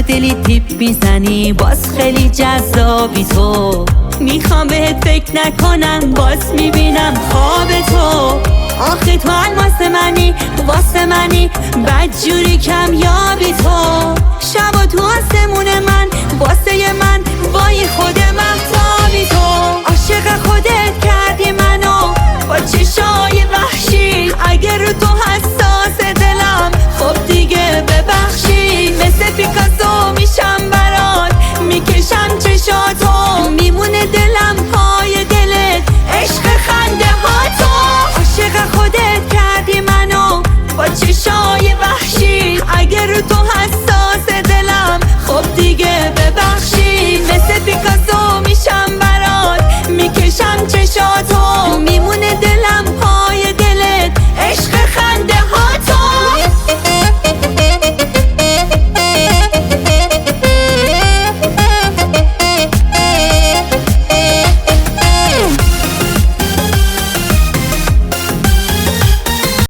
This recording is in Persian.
دلی تیپ میزنی باز خیلی جذابی تو. میخوام بهت فکر نکنم باز میبینم خواب تو. آخه تو الماس منی واسه منی بدجوری کمیابی تو.